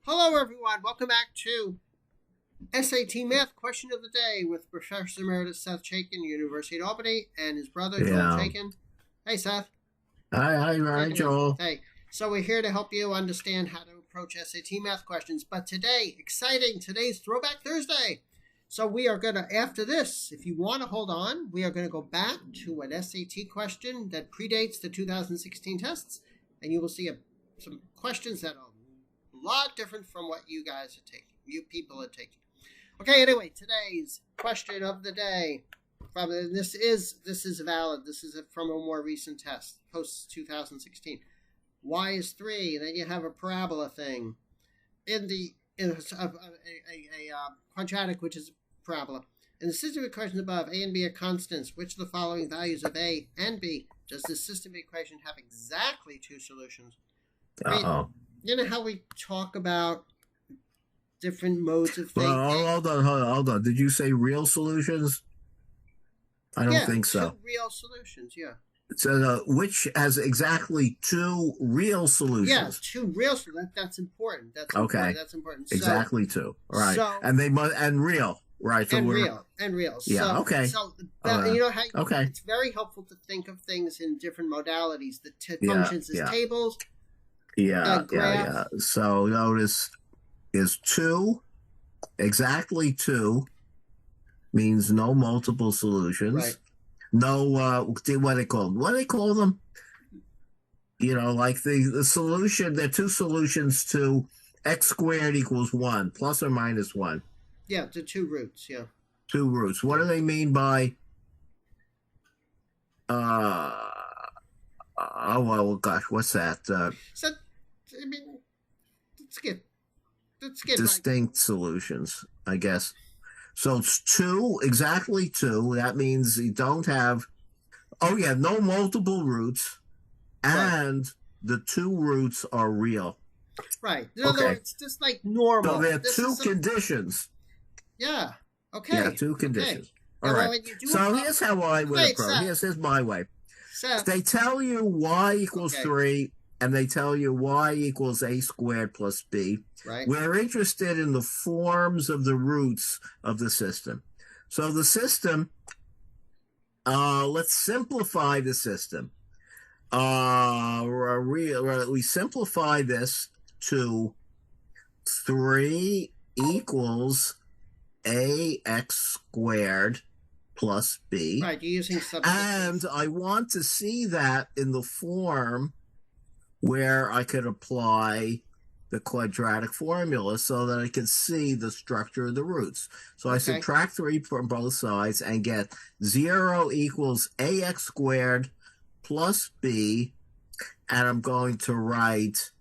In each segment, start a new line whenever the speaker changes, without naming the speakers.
Hello, everyone. Welcome back to SAT Math Question of the Day with Professor Emeritus Seth Chaiken, University of Albany, and his brother, Joel
Yeah.
Chaiken. Hey, Seth.
Hi, Joel.
Hey. So we're here to help you understand how to approach SAT math questions. But today, exciting, today's Throwback Thursday. So we are going to, after this, if you want to hold on, we are going to go back to an SAT question that predates the 2016 tests, and you will see some questions that are a lot different from what you guys are taking, you people are taking. Okay, anyway, today's question of the day, this is valid. This is from a more recent test, post 2016. Y is 3, then you have a parabola thing. In a quadratic, which is a parabola. In the system of equations above, A and B are constants. Which of the following values of A and B does this system of equation have exactly two solutions?
Uh-oh.
You know how we talk about different modes of thinking?
Well, hold on. Did you say real solutions? I don't think so.
Two real solutions, yeah.
So, which has exactly two real solutions?
Yeah, two real solutions. That's important. That's okay. Important. That's important.
Exactly two. Right. So, and they must real. Right. So
and real.
Yeah.
Okay. So you know how it's very helpful to think of things in different modalities. The functions as tables.
Yeah. So notice is 2 exactly 2 means no multiple solutions.
Right.
No, what do they call them? You know, like the solution, there are two solutions to x squared equals 1, plus or minus 1.
Yeah, the two roots, yeah.
Two roots. What do they mean by, oh, well, gosh, what's that?
So, I mean, let's get
distinct solutions, I guess. So it's 2, exactly 2. That means you don't have, no multiple roots, and the two roots are real.
Right. In other words, it's just like normal.
So there are two conditions.
Yeah. Okay.
Yeah, two conditions. Okay. All right. So here's how I would approach. Here's my way.
Seth.
They tell you y equals 3, and they tell you y equals a squared plus b.
Right.
We're interested in the forms of the roots of the system. So the system, let's simplify the system. We simplify this to 3 equals ax squared plus b.
Right, you're using substitutes.
And I want to see that in the form where I could apply the quadratic formula so that I could see the structure of the roots. So I subtract 3 from both sides and get 0 equals ax squared plus b, and I'm going to write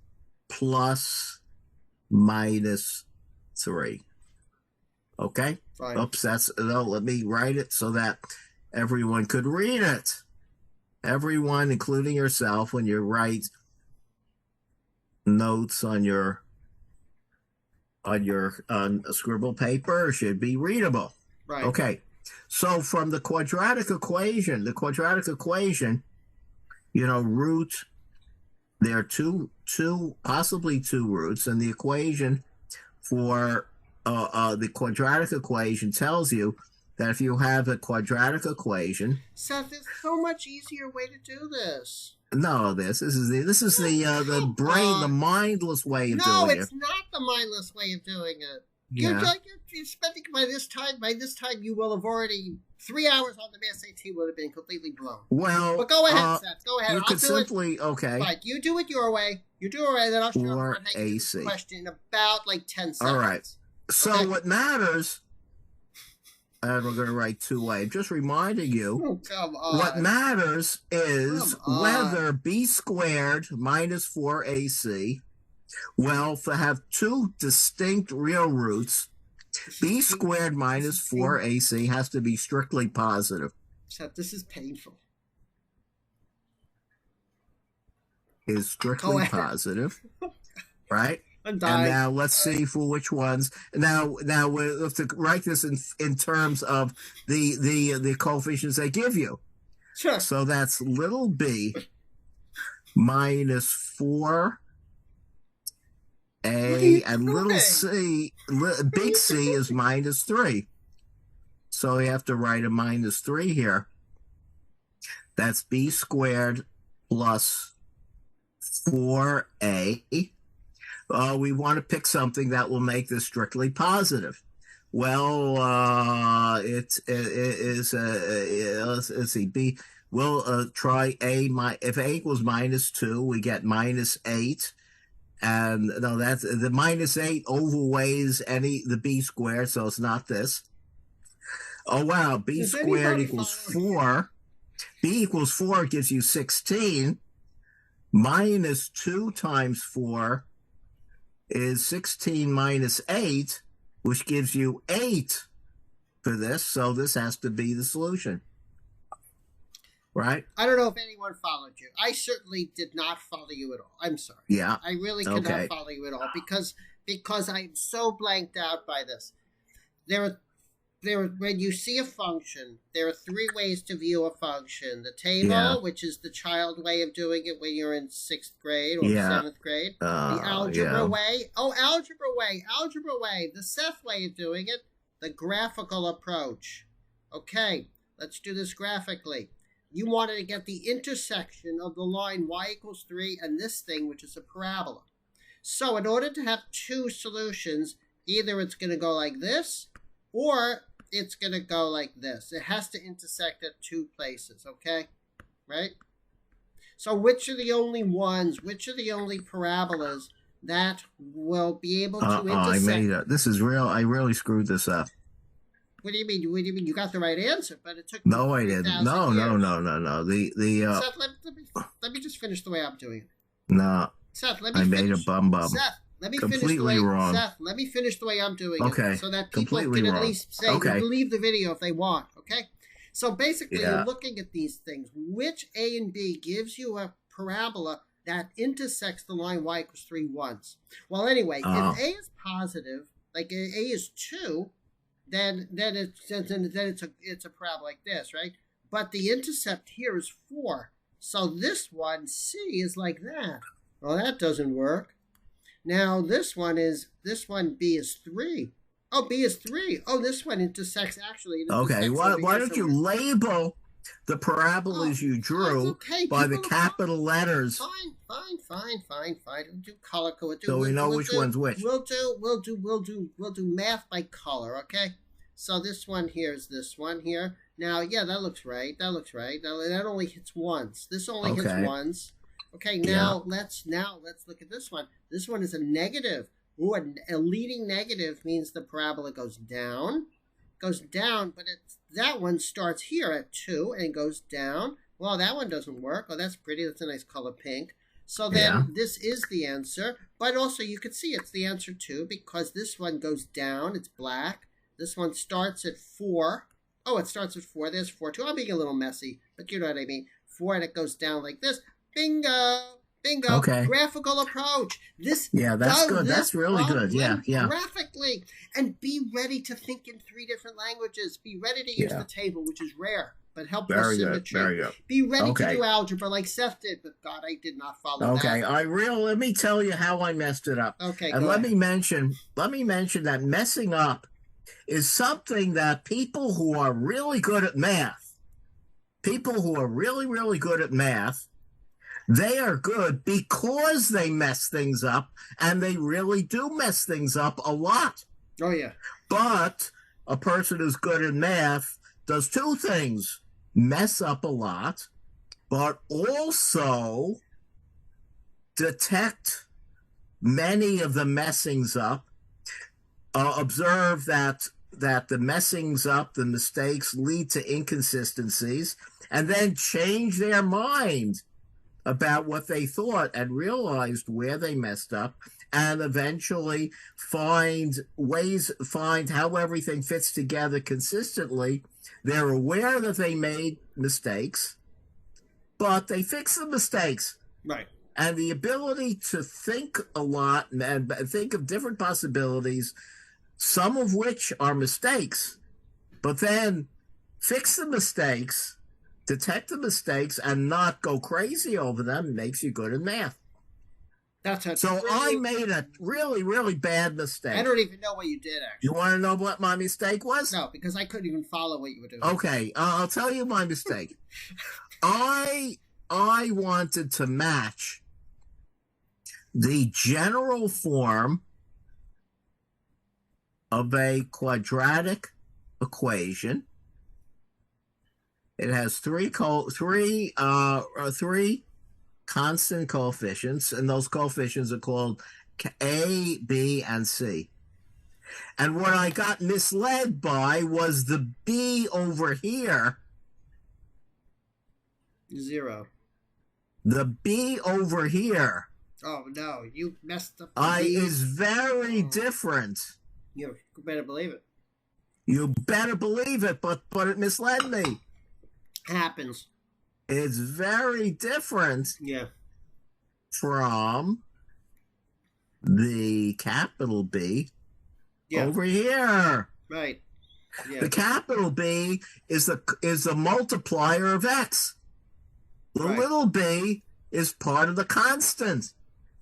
plus minus 3. Okay?
Fine.
Oops, let me write it so that everyone could read it. Everyone, including yourself, when you write notes on your scribble paper, should be readable.
Right.
Okay. So from the quadratic equation, root, there are possibly two roots, and the equation for the quadratic equation tells you that if you have a quadratic equation,
Seth, there's so much easier way to do this.
No, this is the brain, the mindless way of doing it.
No, it's not the mindless way of doing it.
Yeah.
You're spending by this time you will have already 3 hours on the SAT would have been completely blown.
Well,
but go ahead, Seth. Go ahead.
You could simply
Right, you do it your way. You do it right, then I'll show you the question in about like 10 seconds.
All right. So what matters, and we're going to write 2a. Just reminding you, what matters is whether b squared minus 4ac, well, to have two distinct real roots, b squared minus 4ac has to be strictly positive.
Except this is painful.
Is strictly positive, right? And now let's see for which ones. Now we have to write this in terms of the coefficients they give you.
Sure.
So that's little b minus 4
What are you
A, and little
doing?
c,
What are
big
you
C
doing?
is -3. So we have to write a -3 here. That's b squared plus 4a. We want to pick something that will make this strictly positive. Well, it is let's see, B. We'll try A. If A equals -2, we get -8. And no, that's the -8 overweighs the B squared, so it's not this. Oh wow, B
Is
squared
anybody
equals
following?
4. B equals 4 gives you 16. -2 times 4 is 16 minus 8, which gives you 8 for this. So this has to be the solution, right?
I don't know if anyone followed you. I certainly did not follow you at all. I'm sorry.
Yeah.
I really could not follow you at all because I'm so blanked out by this. There are when you see a function, there are three ways to view a function. The table,
Yeah.
which is the child way of doing it when you're in 6th grade or
Yeah.
7th grade. The algebra
Yeah.
way. Oh, algebra way. The Seth way of doing it. The graphical approach. Okay, let's do this graphically. You wanted to get the intersection of the line y equals 3 and this thing, which is a parabola. So in order to have two solutions, either it's going to go like this, or it's going to go like this. It has to intersect at two places, okay? Right? So which are the only parabolas that will be able to intersect?
This is real. I really screwed this up.
What do you mean? You got the right answer, but it took
No, I didn't. No.
Seth, let me just finish the way I'm doing it.
No.
Seth, let me
I
finish.
made a bum.
Seth, let me
completely
finish the way.
Wrong.
Seth, let me finish the way I'm doing
it,
so that people
completely
can
wrong.
at least say leave the video if they want. Okay. So basically, you're looking at these things. Which A and B gives you a parabola that intersects the line y equals 3 once? Well, anyway, if A is positive, like A is 2. Then it's a parabola like this, right? But the intercept here is 4. So this one, C, is like that. Well, that doesn't work. Now this one, B is 3. Oh, B is 3. Oh, this one intersects actually.
Okay, why don't you label the parabolas you drew by the capital letters?
Fine. We'll do color code.
So we know which one's which.
We'll do math by color, okay? So this one here is this one here. Now, yeah, that looks right. That only hits once. This only hits once. Okay, now let's look at this one. This one is a negative. Ooh, a leading negative means the parabola goes down. But that one starts here at 2 and goes down. Well, that one doesn't work. Oh, that's pretty. That's a nice color pink. So then this is the answer. But also you could see it's the answer too because this one goes down. It's black. This one starts at 4. Oh, it starts at 4. There's 4 too. I'm being a little messy, but you know what I mean. 4 and it goes down like this. Bingo. Okay. Graphical approach. That's
good. That's really good. Yeah.
Graphically. And be ready to think in 3 different languages. Be ready to use the table, which is rare, but helpful symmetry.
Very good.
Be ready to do algebra like Seth did, but God, I did not follow that.
Okay. Let me tell you how I messed it up.
Okay.
And let me mention that messing up is something that people who are really good at math, they are good because they mess things up, and they really do mess things up a lot.
Oh, yeah.
But a person who's good at math does 2 things: mess up a lot, but also detect many of the messings up, observe that the messings up, the mistakes lead to inconsistencies, and then change their mind about what they thought and realized where they messed up, and eventually find how everything fits together consistently. They're aware that they made mistakes, but they fix the mistakes.
Right.
And the ability to think a lot and think of different possibilities, some of which are mistakes, but then fix the mistakes, detect the mistakes, and not go crazy over them makes you good at math.
That's a
So
true,
I made a really, really bad mistake.
I don't even know what you did, actually.
You want to know what my mistake was?
No, because I couldn't even follow what you were doing.
Okay, I'll tell you my mistake. I wanted to match the general form of a quadratic equation. It has three constant coefficients, and those coefficients are called A, B, and C. And what I got misled by was the B over here.
0.
The B over here.
Oh, no. You messed up.
Is very different.
You better believe it.
You better believe it, but it misled me.
Happens.
It's very different from the capital B over here.
Right. Yeah.
The capital B is the multiplier of x. The little b is part of the constant.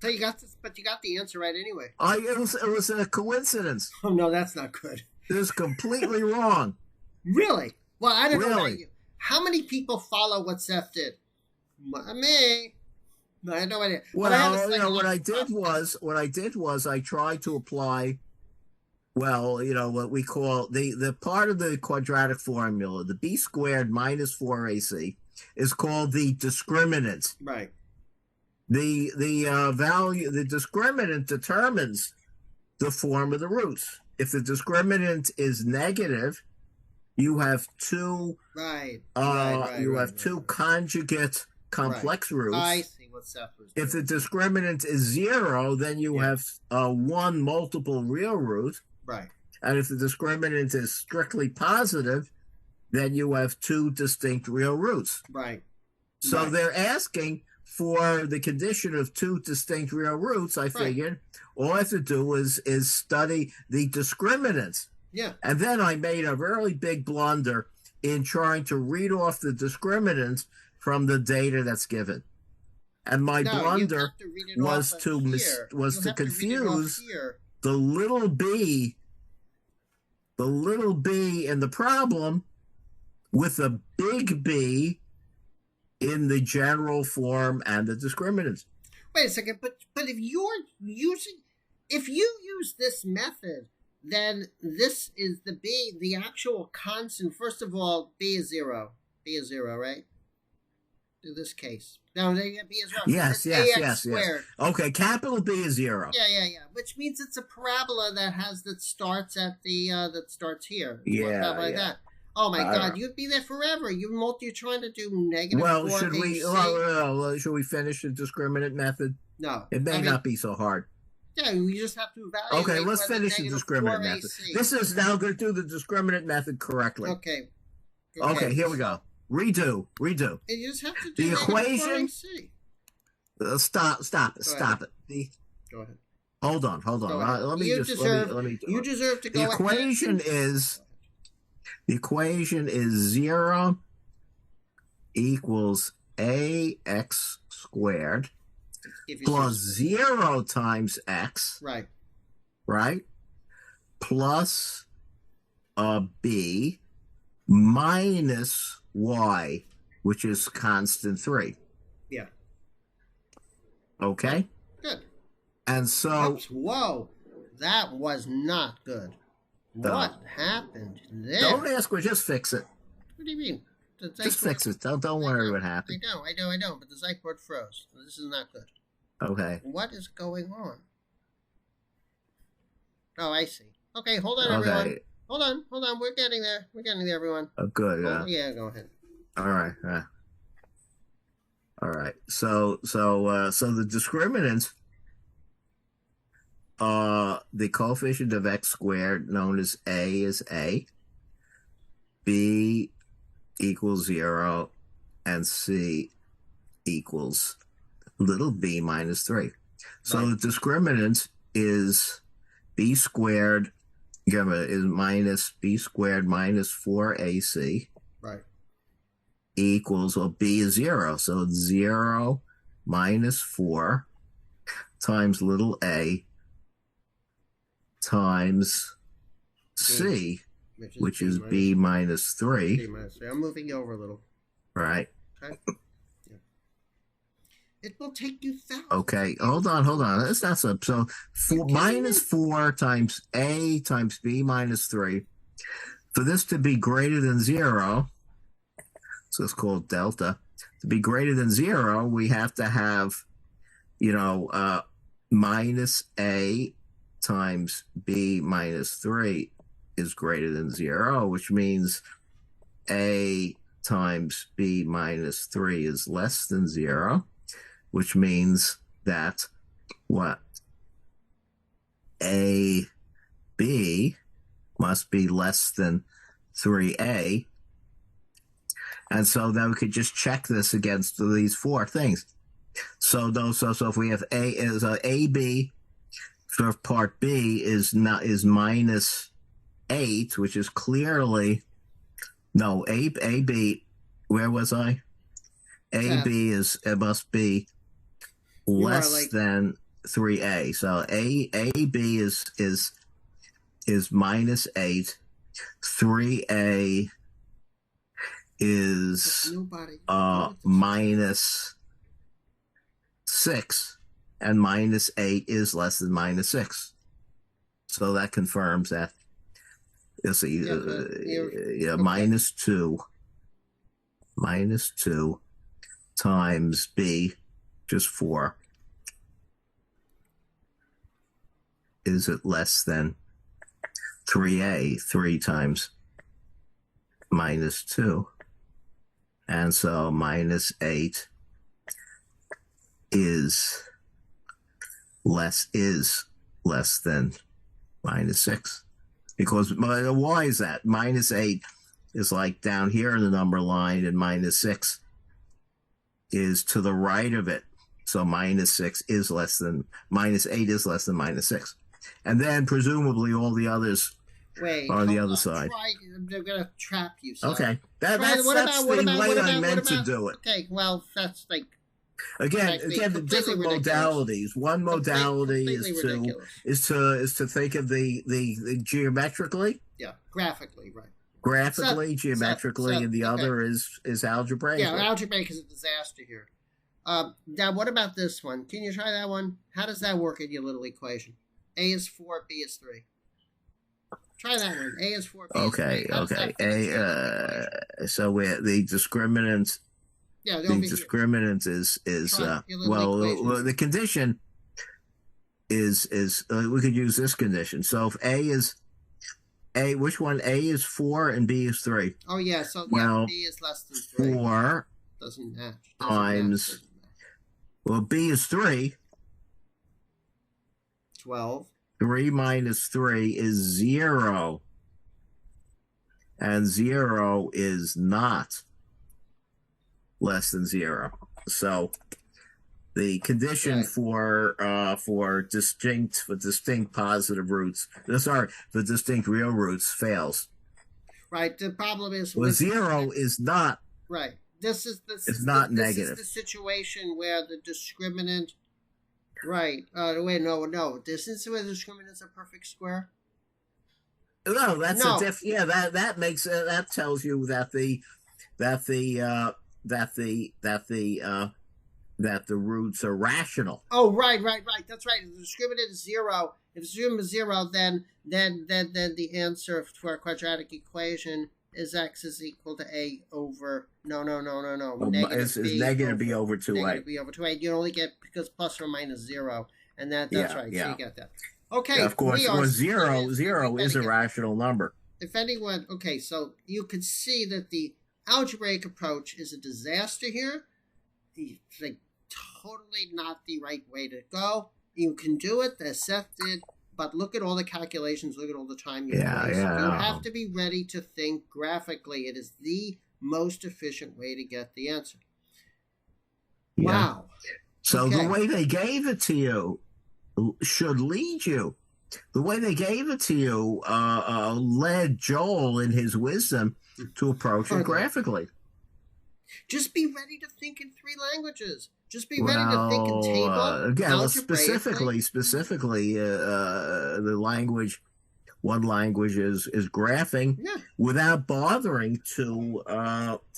So you got this, but you got the answer right anyway.
It was a coincidence.
Oh no, that's not good.
It was completely wrong.
Really? Well, I don't know about
Really?
you. How many people follow what Seth did? Me. No, I had no idea.
Well, what I did was I tried to apply, what we call the part of the quadratic formula, the b squared minus 4ac, is called the discriminant.
Right.
The value, the discriminant determines the form of the roots. If the discriminant is negative, you have two two conjugate complex roots.
I see what Seth was doing.
If the discriminant is 0, then you have one multiple real root.
Right.
And if the discriminant is strictly positive, then you have two distinct real roots.
Right.
So they're asking for the condition of two distinct real roots. I figured all I have to do is study the discriminants.
Yeah.
And then I made a really big blunder in trying to read off the discriminants from the data that's given. And my blunder was to confuse the little b in the problem with a big B in the general form and the discriminants.
Wait a second, but if you use this method, then this is the B, the actual constant. First of all, B is 0. B is 0, right? In this case. No, B is 0.
Yes. Okay, capital B is 0.
Yeah. Which means it's a parabola that starts at the that starts here. Like that. Oh my God, you'd be there forever. You're trying to do negative.
Well, should we finish the discriminant method?
No,
it may not be so hard.
Yeah, we just have to evaluate.
Okay, let's finish the discriminant method. This is now going to do the discriminant method correctly.
Okay.
Okay, here we go. Redo.
You just have to do
the equation. Stop it.
Go ahead.
Hold on. Let me. You
deserve to go.
The equation is 0 equals ax squared plus 0 times x. Right. Plus b minus y, which is constant 3.
Yeah.
Okay.
Good.
And so.
Oops, whoa, that was not good. What happened there?
Don't ask me, just fix it.
What do you mean?
Just fix it. Don't worry what happened.
I know, but the Zyport froze. This is not good.
Okay.
What is going on? Oh, I see. Okay, hold on, everyone. Hold on. We're getting there, everyone.
Oh, good.
Yeah, go ahead.
All right. All right. So the discriminants, the coefficient of x squared, known as a, is a, b equals 0, and c equals little b minus 3. So the discriminant is b squared, is minus b squared minus 4ac.
Right.
Equals, well, b is 0, so it's 0 minus 4 times little a times c, which is b minus 3.
B minus 3. I'm moving you over a little.
Right.
Okay. Yeah. It will take you thousands.
Okay, hold on. That's not so. So minus 4 times a times b minus 3. For this to be greater than 0, so it's called delta. To be greater than 0, we have to have, minus a times b minus 3 is greater than 0, which means a times b minus 3 is less than 0, which means that what? A, b must be less than 3a. And so then we could just check this against these 4 things. So if we have a is AB for part B is minus 8, which is clearly no AB. Where was I? AB must be less than 3a. So AB is minus 8. 3a is minus 6, and minus 8 is less than minus 6. So that confirms that. You'll see,
okay.
minus 2 times b, just 4. Is it less than 3a? 3 times minus 2. And so minus 8 is less than minus 6. Because why is that? Minus 8 is like down here in the number line, and minus 6 is to the right of it. So minus 6 is less than, minus 8 is less than minus 6. And then presumably all the others are on the other side.
They're going to trap you. So.
Okay. That's the way I meant to do it.
Okay, well, that's like...
Again, the different modalities. One modality is to think of the geometrically.
Yeah, graphically, right.
Graphically, geometrically, and the other is algebraic.
Yeah, algebraic is a disaster here. Now, what about this one? Can you try that one? How does that work in your little equation? A is 4, B is 3. Try that one. A is 4, B is 3. Okay.
So the discriminant.
Yeah,
the discriminant is the condition is we could use this condition. So if which one? A is 4 and B is 3.
Oh yeah, so B is less than 3.
4
doesn't match.
Times well, B is 3.
12.
3 minus 3 is 0, and 0 is not less than 0. So the condition for distinct positive roots, the distinct real roots fails.
Right. The problem is
0 is not
right. This is
not negative.
This is the situation where the discriminant. Right. Wait. No. This is where the discriminant is a perfect square.
No, that's a diff. Yeah, that makes that tells you that the roots are rational.
Oh, right. That's right. If the discriminant is 0, if the discriminant is 0, then the answer to our quadratic equation is x is equal to a over no.
It's negative b over 2a.
Negative b over 2a. You only get because plus or minus 0, and that's right.
Yeah.
So you get that. Okay.
Yeah, of course, zero is a rational number.
If anyone, so you could see that the algebraic approach is a disaster here. It's like totally not the right way to go. You can do it, as Seth did, but look at all the calculations, look at all the time you waste. You have to be ready to think graphically. It is the most efficient way to get the answer. Yeah. Wow.
So the way they gave it to you should lead you. The way they gave it to you led Joel in his wisdom to approach it graphically.
Just be ready to think in 3 languages. Just be ready to think in table,
again,
algebraically.
specifically, the language. One language is graphing
Yeah,
without bothering to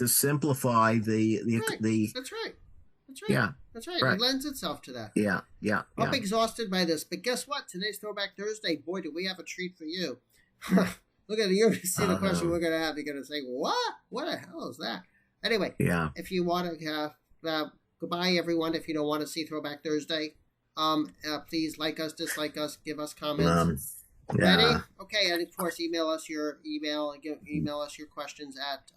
simplify
right.
the
That's right. That's right.
yeah,
That's right.
right.
It lends itself to that.
Yeah.
I'm exhausted by this, but guess what? Today's Throwback Thursday. Boy, do we have a treat for you. Look at it. You're going to see the question we're going to have. You're going to say, what? What the hell is that? Anyway, if you want to, goodbye, everyone. If you don't want to see Throwback Thursday, please like us, dislike us, give us comments. Ready? Okay, and of course, email us your questions at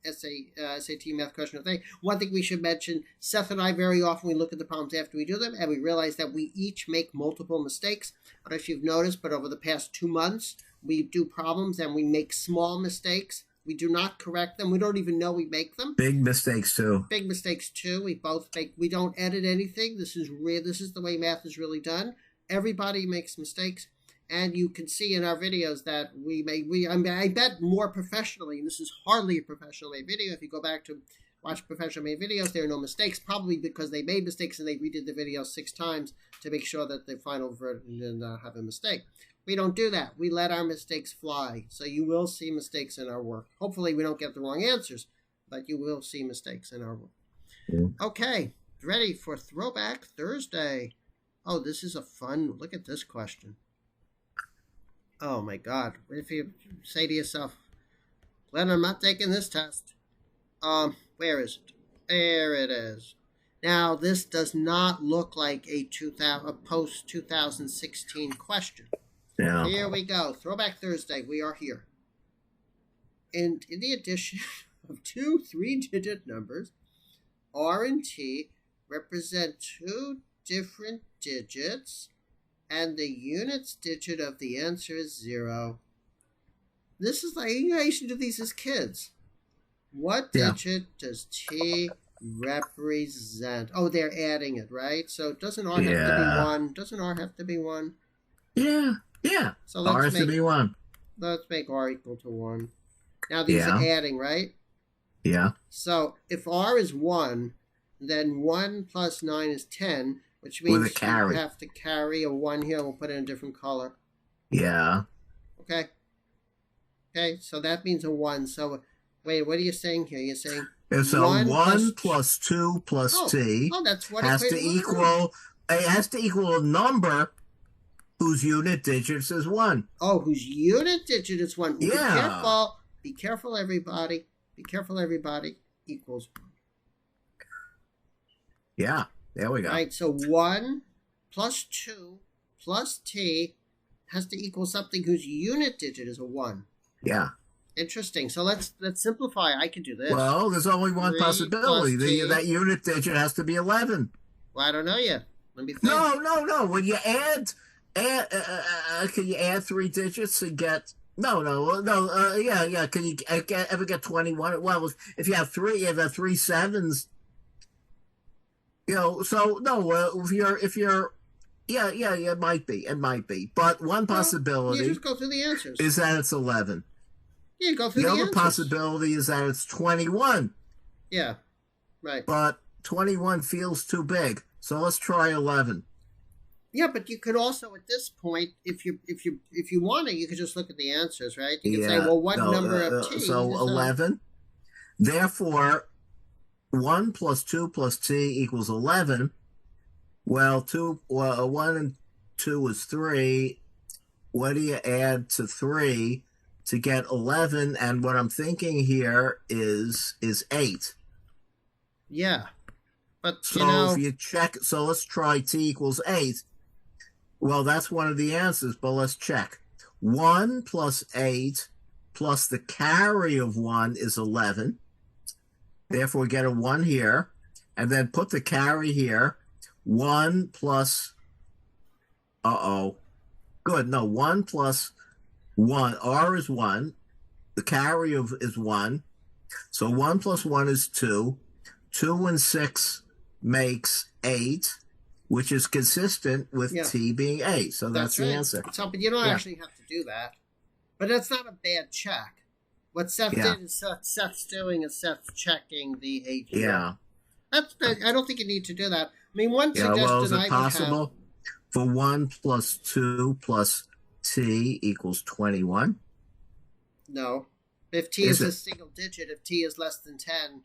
SAT Math Question of the Day. One thing we should mention, Seth and I, very often we look at the problems after we do them, and we realize that we each make multiple mistakes. I don't know if you've noticed, but over the past 2 months, we do problems and we make small mistakes. We do not correct them. We don't even know we make them.
Big mistakes too.
Big mistakes too. We both make. We don't edit anything. This is real. This is the way math is really done. Everybody makes mistakes. And you can see in our videos that I bet more professionally, and this is hardly a professional made video. If you go back to watch professional made videos, there are no mistakes, probably because they made mistakes and they redid the video 6 times to make sure that the final version did not have a mistake. We don't do that. We let our mistakes fly. So you will see mistakes in our work. Hopefully we don't get the wrong answers, but you will see mistakes in our work. Okay, ready for Throwback Thursday. Oh, this is a fun, look at this question. Oh my God! If you say to yourself, "Glenn, I'm not taking this test," where is it? There it is. Now this does not look like a post 2016 question.
Yeah.
Here we go. Throwback Thursday. We are here. And in the addition of 2 3-digit numbers, R and T represent 2 different digits. And the units digit of the answer is 0. This is like, I used to do these as kids. What digit does T represent? Oh, they're adding it, right? So doesn't R have to be 1? Doesn't R have to be 1?
Yeah.
So
R has to be 1.
Let's make R equal to 1. Now these are adding, right?
Yeah.
So if R is 1, then 1 plus 9 is 10. Which means you have to carry a 1 here. We'll put it in a different color.
Yeah.
Okay. Okay, so that means a 1. So, wait, what are you saying here? You're saying...
So 1 plus 2 plus T
that's what
has to equal... It has to equal a number whose unit digits is 1.
Oh, whose unit digit is 1.
Yeah.
Be careful. Be careful, everybody. Be careful, everybody. Equals 1.
Yeah. There we go.
Right, so 1 plus 2 plus T has to equal something whose unit digit is a 1.
Yeah.
Interesting. So let's simplify. I can do this.
Well, there's only one possibility. That unit digit has to be 11.
Well, I don't know yet. Let me think.
No. When you add can you add 3 digits and get... No. Yeah. Can you ever get 21? Well, if you have 3 sevens... So no, if you're, it might be, but one possibility
you just go through the answers
is that it's 11.
Yeah, go through the
other
answers.
possibility is that it's 21.
Yeah, right.
But 21 feels too big, so let's try 11.
Yeah, but you could also at this point, if you want to, you could just look at the answers, right? You could say, well, what number of T?
So 11. Therefore, 1 plus 2 plus T equals 11. Well, 1 and 2 is 3. What do you add to 3 to get 11? And what I'm thinking here is 8.
Yeah. But,
so if you check, so let's try T equals 8. Well, that's one of the answers, but let's check. 1 plus 8 plus the carry of 1 is 11. Therefore, we get a 1 here, and then put the carry here. 1 plus, good, no, 1 plus 1, R is 1, the carry of is 1, so 1 plus 1 is 2, 2 and 6 makes 8, which is consistent with T being 8, so that's the answer.
So, but you don't actually have to do that, but that's not a bad check. What Seth did is Seth's doing is Seth's checking the AGL.
Yeah.
I don't think you need to do that. I mean, one
Yeah, well, is
suggestion
it
I would have.
possible for 1 plus 2 plus t equals 21?
No. If t
Is
is a
it?
single digit, if t is less than 10.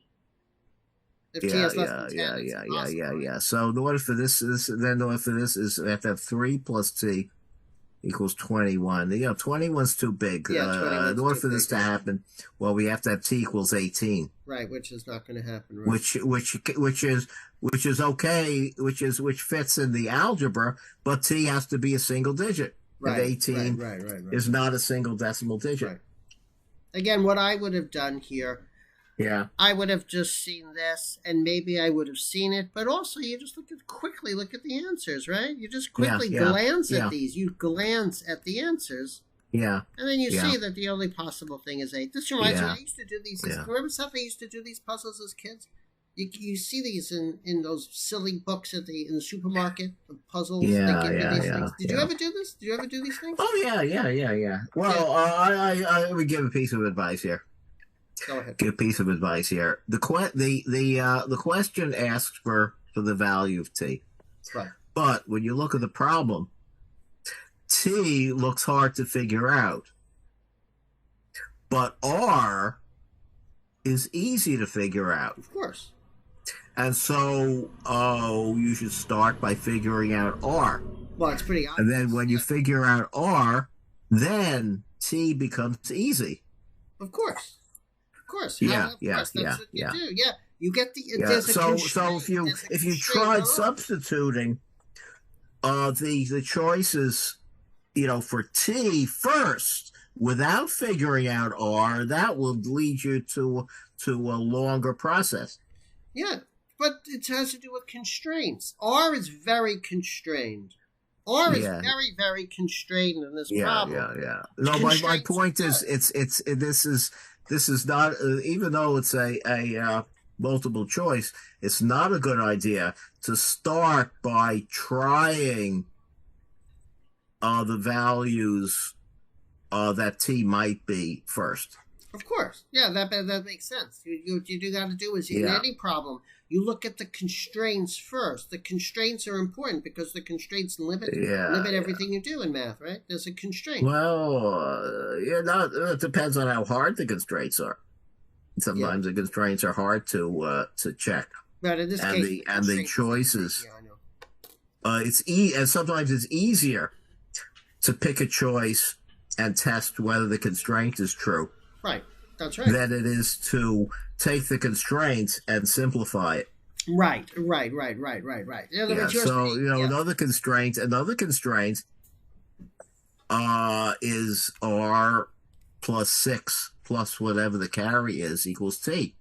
If t
Yeah,
is less
yeah,
than 10,
yeah,
it's
yeah, yeah,
impossible,
yeah,
right?
yeah. So the order for this is then the order for this is we have to have 3 plus t equals 21. 21's too big.
Yeah,
In
21's
order
too
for this
big,
to
right?
happen, well, we have to have t equals 18,
Right, which is not going to happen, right?
which is okay, which fits in the algebra, but t has to be a single digit, and
Right, right,
18
right, right, right,
is not a single decimal digit.
right. Again, what I would have done here,
Yeah,
I would have just seen this, and maybe I would have seen it, but also you just quickly look at the answers, right? You just
yeah,
quickly
yeah,
glance at
yeah,
these. You glance at the answers,
yeah,
and then you
yeah,
see that the only possible thing is 8. This reminds me,
yeah,
I used to do these.
yeah.
Remember stuff I used to do these puzzles as kids? You see these in those silly books in the supermarket, the puzzles. They
Yeah,
give you
yeah,
these
yeah,
things. Did you
yeah.
ever do this? Did you ever do these things?
Oh yeah, yeah, yeah, yeah. Well, I would give a piece of advice here.
Go ahead.
Give a piece of advice here. The question asks for the value of t,
Right.
but when you look at the problem, t looks hard to figure out, but r is easy to figure out,
Of course.
and so you should start by figuring out r,
Well, it's pretty
and
obvious.
then when you figure out r, then t becomes easy.
Of course. Of course.
Yeah,
Of
yeah,
course. That's
yeah,
what you
yeah.
do. Yeah. You get the
Yeah.
there's a
So
constraint.
if you
There's a
if you
constraint
tried
on.
substituting the choices, for t first without figuring out r, that would lead you to a longer process.
Yeah. But it has to do with constraints. R is very constrained. R is
Yeah.
very, very constrained in this
Yeah,
problem.
yeah, yeah. No, my
Constraints
point
are
is this is not even though it's a multiple choice, it's not a good idea to start by trying the values that t might be first.
Of course. Yeah, that makes sense. What you do got to do is in
Yeah.
any problem, you look at the constraints first. The constraints are important because the constraints limit
Yeah.
everything you do in math, right? There's a constraint.
Well, it depends on how hard the constraints are. Sometimes the constraints are hard to check,
But in this
and
case,
the
constraint is
choices.
yeah, I know.
And sometimes it's easier to pick a choice and test whether the constraint is true
Right. That's right.
than it is to take the constraints and simplify it.
Right. In other
Yeah.
words, you're
So
saying, yeah.
another constraint is r plus 6 plus whatever the carry is equals t.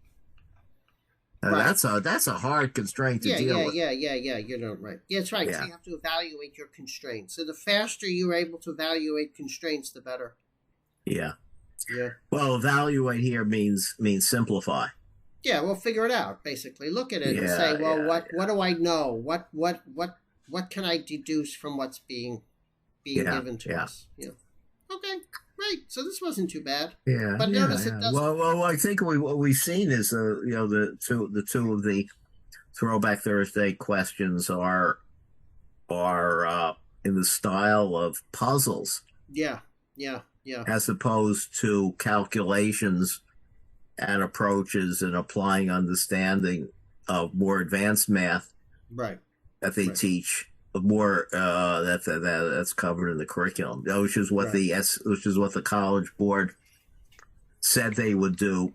And
Right.
that's a hard constraint to deal with.
Yeah. You're not right. Yeah, that's right.
Yeah.
So you have to evaluate your constraints. So the faster you're able to evaluate constraints, the better.
Yeah.
Yeah.
Well, evaluate here means simplify.
Yeah, we'll figure it out. Basically, look at it and
Yeah,
say, well,
yeah,
what do I know? What can I deduce from what's being
Yeah,
given to
yeah.
us? Yeah. Okay, great. So this wasn't too bad.
Yeah,
But
yeah,
notice it
yeah.
doesn't-
Well, I think what we've seen is the two of the Throwback Thursday questions are in the style of puzzles
Yeah.
as opposed to calculations and approaches and applying understanding of more advanced math
Right.
that they
Right.
teach more that's covered in the curriculum, which is what the College Board said they would do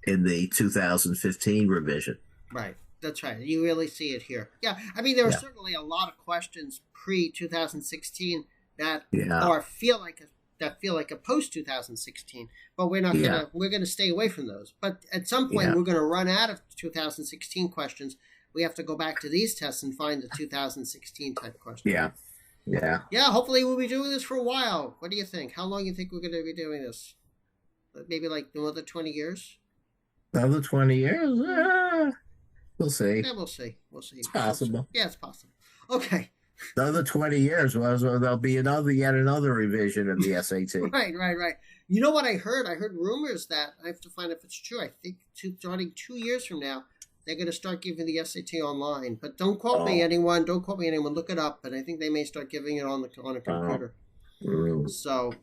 in the 2015 revision.
Right. That's right. You really see it here. Yeah. I mean, there are
Yeah.
certainly a lot of questions pre 2016 that
Yeah.
feel like a post 2016, but we're not
Yeah.
gonna stay away from those. But at some point,
Yeah.
we're gonna run out of 2016 questions. We have to go back to these tests and find the 2016 type questions.
Yeah.
Yeah. Hopefully, we'll be doing this for a while. What do you think? How long do you think we're gonna be doing this? Maybe like another 20 years.
Another 20 years? We'll see.
Yeah, we'll see.
It's possible.
Yeah, it's possible. Okay.
Another 20 years, there'll be yet another revision of the SAT.
Right. You know what I heard? I heard rumors that I have to find if it's true. I think starting 2 years from now, they're going to start giving the SAT online. But don't quote me, anyone. Don't quote me, anyone. Look it up. But I think they may start giving it on a computer. So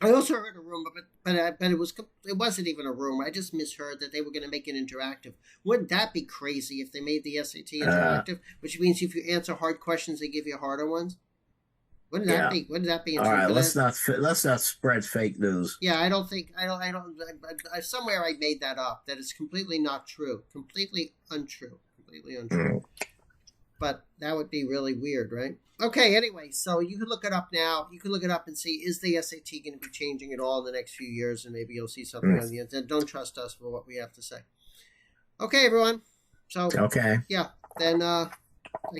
I also heard a rumor, but it wasn't even a rumor. I just misheard that they were going to make it interactive. Wouldn't that be crazy if they made the SAT interactive? Which means if you answer hard questions, they give you harder ones. Wouldn't that be? Wouldn't that be?
All right, let's not spread fake news.
Yeah, I don't. Somewhere I made that up. That is completely not true. Completely untrue. Completely untrue. But that would be really weird, right? Okay. Anyway, so you can look it up now. You can look it up and see, is the SAT going to be changing at all in the next few years, and maybe you'll see something on the internet. Don't trust us for what we have to say. Okay, everyone. So yeah. Then I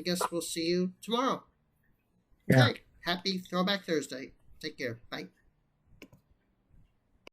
guess we'll see you tomorrow.
Yeah.
Okay. Happy Throwback Thursday. Take care. Bye.